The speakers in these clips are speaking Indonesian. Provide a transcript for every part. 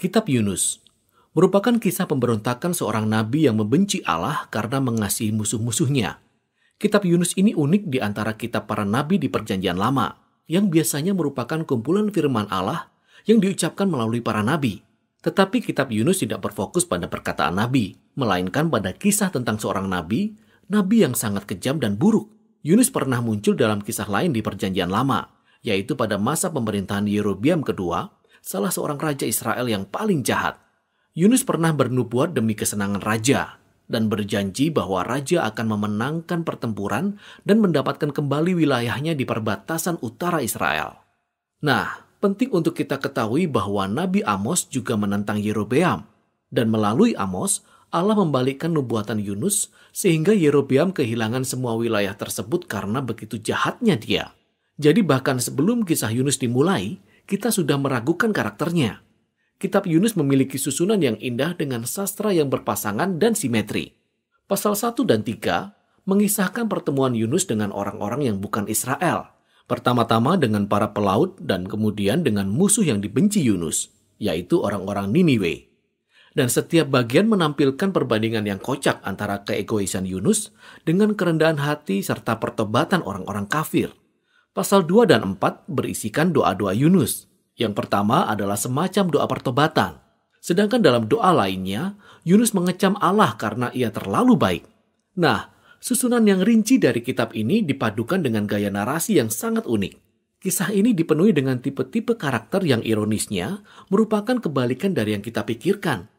Kitab Yunus merupakan kisah pemberontakan seorang nabi yang membenci Allah karena mengasihi musuh-musuhnya. Kitab Yunus ini unik di antara kitab para nabi di Perjanjian Lama, yang biasanya merupakan kumpulan firman Allah yang diucapkan melalui para nabi. Tetapi kitab Yunus tidak berfokus pada perkataan nabi, melainkan pada kisah tentang seorang nabi yang sangat kejam dan buruk. Yunus pernah muncul dalam kisah lain di Perjanjian Lama, yaitu pada masa pemerintahan Yerobeam kedua, salah seorang raja Israel yang paling jahat. Yunus pernah bernubuat demi kesenangan raja dan berjanji bahwa raja akan memenangkan pertempuran dan mendapatkan kembali wilayahnya di perbatasan utara Israel. Nah, penting untuk kita ketahui bahwa Nabi Amos juga menentang Yerobeam, dan melalui Amos, Allah membalikkan nubuatan Yunus sehingga Yerobeam kehilangan semua wilayah tersebut karena begitu jahatnya dia. Jadi bahkan sebelum kisah Yunus dimulai, kita sudah meragukan karakternya. Kitab Yunus memiliki susunan yang indah dengan sastra yang berpasangan dan simetri. Pasal 1 dan 3 mengisahkan pertemuan Yunus dengan orang-orang yang bukan Israel. Pertama-tama dengan para pelaut dan kemudian dengan musuh yang dibenci Yunus, yaitu orang-orang Niniwe. Dan setiap bagian menampilkan perbandingan yang kocak antara keegoisan Yunus dengan kerendahan hati serta pertobatan orang-orang kafir. Pasal 2 dan 4 berisikan doa-doa Yunus. Yang pertama adalah semacam doa pertobatan. Sedangkan dalam doa lainnya, Yunus mengecam Allah karena ia terlalu baik. Nah, susunan yang rinci dari kitab ini dipadukan dengan gaya narasi yang sangat unik. Kisah ini dipenuhi dengan tipe-tipe karakter yang ironisnya merupakan kebalikan dari yang kita pikirkan.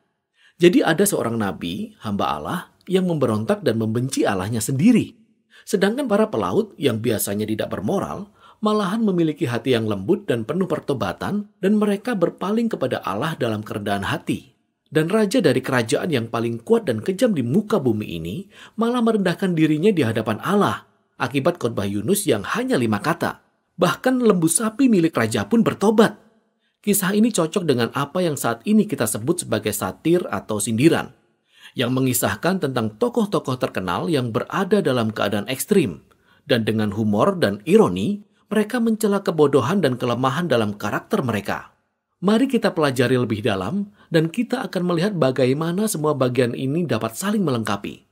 Jadi ada seorang nabi, hamba Allah, yang memberontak dan membenci Allahnya sendiri. Sedangkan para pelaut yang biasanya tidak bermoral, malahan memiliki hati yang lembut dan penuh pertobatan, dan mereka berpaling kepada Allah dalam kerendahan hati. Dan raja dari kerajaan yang paling kuat dan kejam di muka bumi ini malah merendahkan dirinya di hadapan Allah akibat khotbah Yunus yang hanya 5 kata. Bahkan lembu sapi milik raja pun bertobat. Kisah ini cocok dengan apa yang saat ini kita sebut sebagai satir atau sindiran, yang mengisahkan tentang tokoh-tokoh terkenal yang berada dalam keadaan ekstrim, dan dengan humor dan ironi, mereka mencela kebodohan dan kelemahan dalam karakter mereka. Mari kita pelajari lebih dalam, dan kita akan melihat bagaimana semua bagian ini dapat saling melengkapi.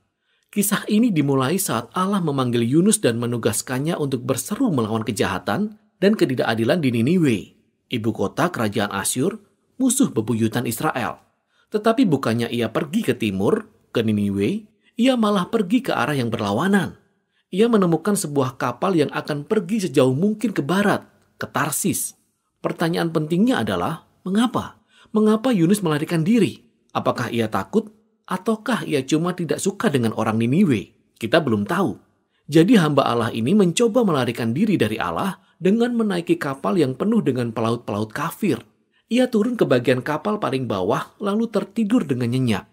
Kisah ini dimulai saat Allah memanggil Yunus dan menugaskannya untuk berseru melawan kejahatan dan ketidakadilan di Niniwe, ibu kota kerajaan Asyur, musuh bebuyutan Israel. Tetapi bukannya ia pergi ke timur, ke Niniwe, ia malah pergi ke arah yang berlawanan. Ia menemukan sebuah kapal yang akan pergi sejauh mungkin ke barat, ke Tarsis. Pertanyaan pentingnya adalah, mengapa? Mengapa Yunus melarikan diri? Apakah ia takut? Ataukah ia cuma tidak suka dengan orang Niniwe? Kita belum tahu. Jadi hamba Allah ini mencoba melarikan diri dari Allah dengan menaiki kapal yang penuh dengan pelaut-pelaut kafir. Ia turun ke bagian kapal paling bawah lalu tertidur dengan nyenyak.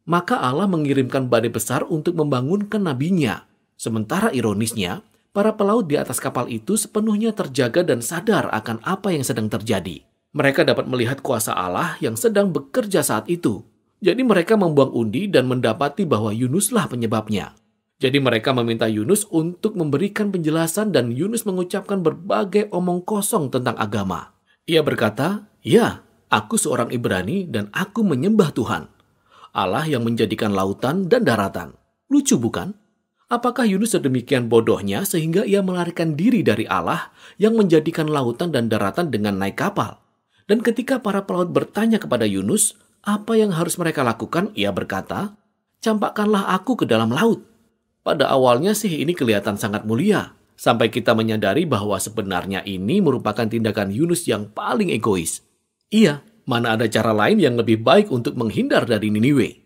Maka Allah mengirimkan badai besar untuk membangunkan nabinya. Sementara ironisnya, para pelaut di atas kapal itu sepenuhnya terjaga dan sadar akan apa yang sedang terjadi. Mereka dapat melihat kuasa Allah yang sedang bekerja saat itu. Jadi mereka membuang undi dan mendapati bahwa Yunuslah penyebabnya. Jadi mereka meminta Yunus untuk memberikan penjelasan dan Yunus mengucapkan berbagai omong kosong tentang agama. Ia berkata, "Ya, aku seorang Ibrani dan aku menyembah Tuhan, Allah yang menjadikan lautan dan daratan." Lucu bukan? Apakah Yunus sedemikian bodohnya sehingga ia melarikan diri dari Allah yang menjadikan lautan dan daratan dengan naik kapal? Dan ketika para pelaut bertanya kepada Yunus, apa yang harus mereka lakukan? Ia berkata, "Campakkanlah aku ke dalam laut." Pada awalnya sih ini kelihatan sangat mulia, sampai kita menyadari bahwa sebenarnya ini merupakan tindakan Yunus yang paling egois. Iya, mana ada cara lain yang lebih baik untuk menghindar dari Niniwe.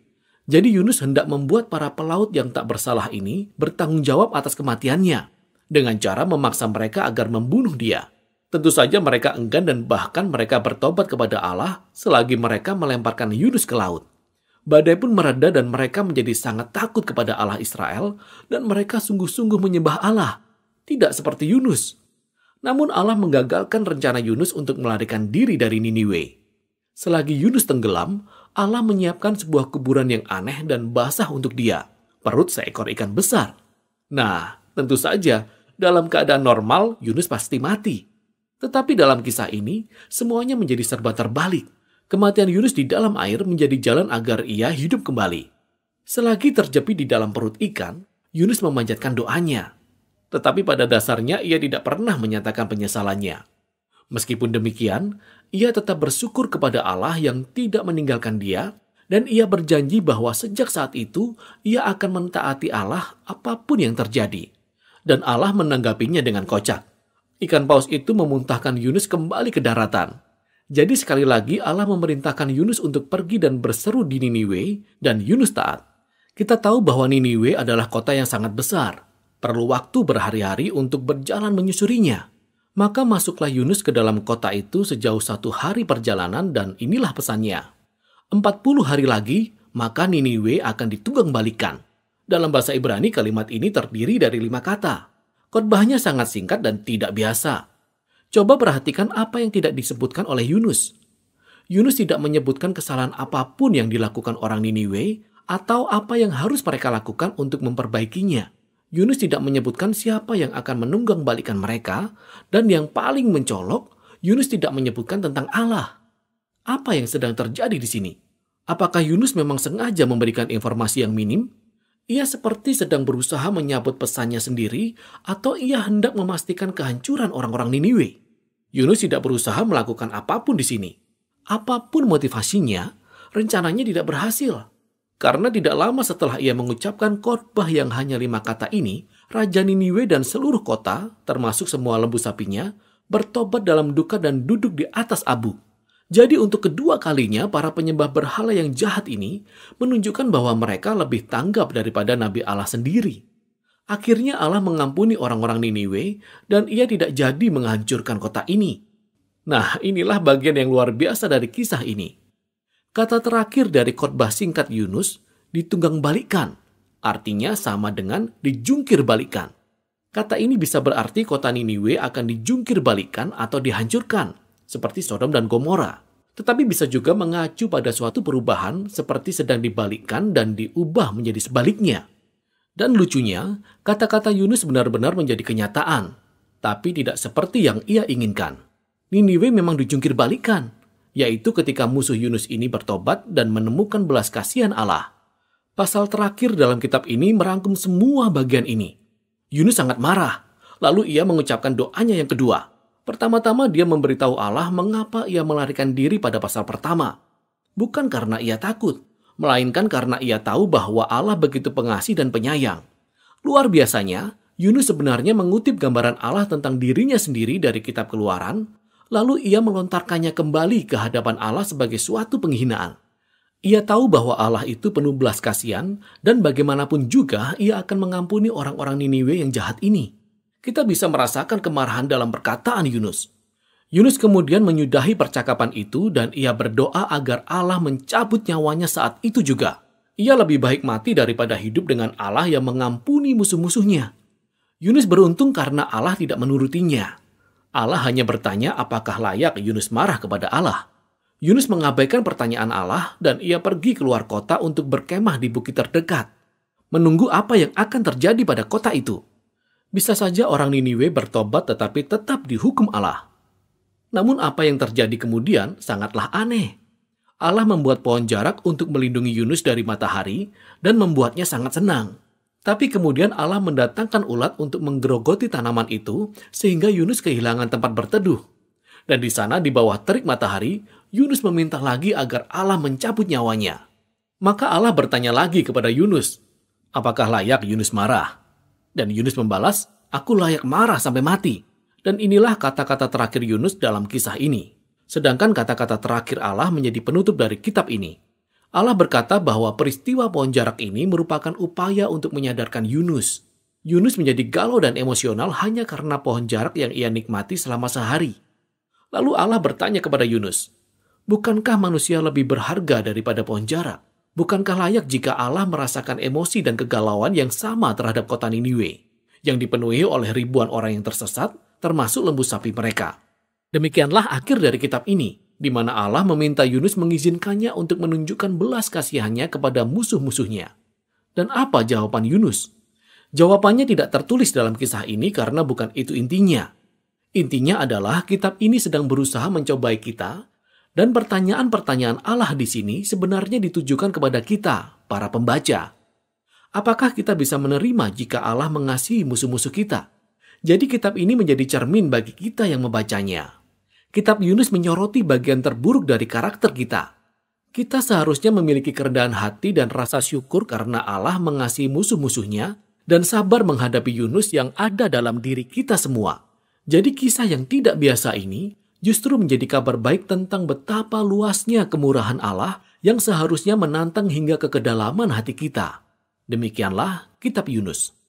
Jadi Yunus hendak membuat para pelaut yang tak bersalah ini bertanggung jawab atas kematiannya, dengan cara memaksa mereka agar membunuh dia. Tentu saja mereka enggan dan bahkan mereka bertobat kepada Allah selagi mereka melemparkan Yunus ke laut. Badai pun mereda dan mereka menjadi sangat takut kepada Allah Israel dan mereka sungguh-sungguh menyembah Allah. Tidak seperti Yunus. Namun Allah menggagalkan rencana Yunus untuk melarikan diri dari Niniwe. Selagi Yunus tenggelam, Allah menyiapkan sebuah kuburan yang aneh dan basah untuk dia. Perut seekor ikan besar. Nah, tentu saja dalam keadaan normal Yunus pasti mati. Tetapi dalam kisah ini, semuanya menjadi serba terbalik. Kematian Yunus di dalam air menjadi jalan agar ia hidup kembali. Selagi terjepit di dalam perut ikan, Yunus memanjatkan doanya. Tetapi pada dasarnya ia tidak pernah menyatakan penyesalannya. Meskipun demikian, ia tetap bersyukur kepada Allah yang tidak meninggalkan dia, dan ia berjanji bahwa sejak saat itu ia akan mentaati Allah apapun yang terjadi. Dan Allah menanggapinya dengan kocak. Ikan paus itu memuntahkan Yunus kembali ke daratan. Jadi sekali lagi Allah memerintahkan Yunus untuk pergi dan berseru di Niniwe, dan Yunus taat. Kita tahu bahwa Niniwe adalah kota yang sangat besar. Perlu waktu berhari-hari untuk berjalan menyusurinya. Maka masuklah Yunus ke dalam kota itu sejauh 1 hari perjalanan, dan inilah pesannya. 40 hari lagi, maka Niniwe akan ditunggang balikan. Dalam bahasa Ibrani kalimat ini terdiri dari 5 kata. Khotbahnya sangat singkat dan tidak biasa. Coba perhatikan apa yang tidak disebutkan oleh Yunus. Yunus tidak menyebutkan kesalahan apapun yang dilakukan orang Niniwe atau apa yang harus mereka lakukan untuk memperbaikinya. Yunus tidak menyebutkan siapa yang akan menunggang balikan mereka, dan yang paling mencolok, Yunus tidak menyebutkan tentang Allah. Apa yang sedang terjadi di sini? Apakah Yunus memang sengaja memberikan informasi yang minim? Ia seperti sedang berusaha menyambut pesannya sendiri, atau ia hendak memastikan kehancuran orang-orang Niniwe. Yunus tidak berusaha melakukan apapun di sini. Apapun motivasinya, rencananya tidak berhasil. Karena tidak lama setelah ia mengucapkan khotbah yang hanya 5 kata ini, Raja Niniwe dan seluruh kota, termasuk semua lembu sapinya, bertobat dalam duka dan duduk di atas abu. Jadi untuk kedua kalinya, para penyembah berhala yang jahat ini menunjukkan bahwa mereka lebih tanggap daripada Nabi Allah sendiri. Akhirnya Allah mengampuni orang-orang Niniwe dan ia tidak jadi menghancurkan kota ini. Nah, inilah bagian yang luar biasa dari kisah ini. Kata terakhir dari khotbah singkat Yunus, ditunggang balikan. Artinya sama dengan dijungkir balikan. Kata ini bisa berarti kota Niniwe akan dijungkir balikan atau dihancurkan, seperti Sodom dan Gomora. Tetapi bisa juga mengacu pada suatu perubahan seperti sedang dibalikkan dan diubah menjadi sebaliknya. Dan lucunya, kata-kata Yunus benar-benar menjadi kenyataan, tapi tidak seperti yang ia inginkan. Niniwe memang dijungkir balikan, yaitu ketika musuh Yunus ini bertobat dan menemukan belas kasihan Allah. Pasal terakhir dalam kitab ini merangkum semua bagian ini. Yunus sangat marah, lalu ia mengucapkan doanya yang kedua. Pertama-tama dia memberitahu Allah mengapa ia melarikan diri pada pasal pertama. Bukan karena ia takut, melainkan karena ia tahu bahwa Allah begitu pengasih dan penyayang. Luar biasanya, Yunus sebenarnya mengutip gambaran Allah tentang dirinya sendiri dari kitab Keluaran, lalu ia melontarkannya kembali ke hadapan Allah sebagai suatu penghinaan. Ia tahu bahwa Allah itu penuh belas kasihan, dan bagaimanapun juga ia akan mengampuni orang-orang Niniwe yang jahat ini. Kita bisa merasakan kemarahan dalam perkataan Yunus. Yunus kemudian menyudahi percakapan itu dan ia berdoa agar Allah mencabut nyawanya saat itu juga. Ia lebih baik mati daripada hidup dengan Allah yang mengampuni musuh-musuhnya. Yunus beruntung karena Allah tidak menurutinya. Allah hanya bertanya apakah layak Yunus marah kepada Allah. Yunus mengabaikan pertanyaan Allah dan ia pergi keluar kota untuk berkemah di bukit terdekat. Menunggu apa yang akan terjadi pada kota itu. Bisa saja orang Niniwe bertobat tetapi tetap dihukum Allah. Namun apa yang terjadi kemudian sangatlah aneh. Allah membuat pohon jarak untuk melindungi Yunus dari matahari dan membuatnya sangat senang. Tapi kemudian Allah mendatangkan ulat untuk menggerogoti tanaman itu sehingga Yunus kehilangan tempat berteduh. Dan di sana di bawah terik matahari, Yunus meminta lagi agar Allah mencabut nyawanya. Maka Allah bertanya lagi kepada Yunus, apakah layak Yunus marah? Dan Yunus membalas, aku layak marah sampai mati. Dan inilah kata-kata terakhir Yunus dalam kisah ini. Sedangkan kata-kata terakhir Allah menjadi penutup dari kitab ini. Allah berkata bahwa peristiwa pohon jarak ini merupakan upaya untuk menyadarkan Yunus. Yunus menjadi galau dan emosional hanya karena pohon jarak yang ia nikmati selama sehari. Lalu Allah bertanya kepada Yunus, bukankah manusia lebih berharga daripada pohon jarak? Bukankah layak jika Allah merasakan emosi dan kegalauan yang sama terhadap kota Niniwe, yang dipenuhi oleh ribuan orang yang tersesat, termasuk lembu sapi mereka? Demikianlah akhir dari kitab ini, di mana Allah meminta Yunus mengizinkannya untuk menunjukkan belas kasihannya kepada musuh-musuhnya. Dan apa jawaban Yunus? Jawabannya tidak tertulis dalam kisah ini karena bukan itu intinya. Intinya adalah kitab ini sedang berusaha mencobai kita, Dan pertanyaan-pertanyaan Allah di sini sebenarnya ditujukan kepada kita, para pembaca. Apakah kita bisa menerima jika Allah mengasihi musuh-musuh kita? Jadi kitab ini menjadi cermin bagi kita yang membacanya. Kitab Yunus menyoroti bagian terburuk dari karakter kita. Kita seharusnya memiliki kerendahan hati dan rasa syukur karena Allah mengasihi musuh-musuhnya dan sabar menghadapi Yunus yang ada dalam diri kita semua. Jadi kisah yang tidak biasa ini justru menjadi kabar baik tentang betapa luasnya kemurahan Allah yang seharusnya menantang hingga ke kedalaman hati kita. Demikianlah kitab Yunus.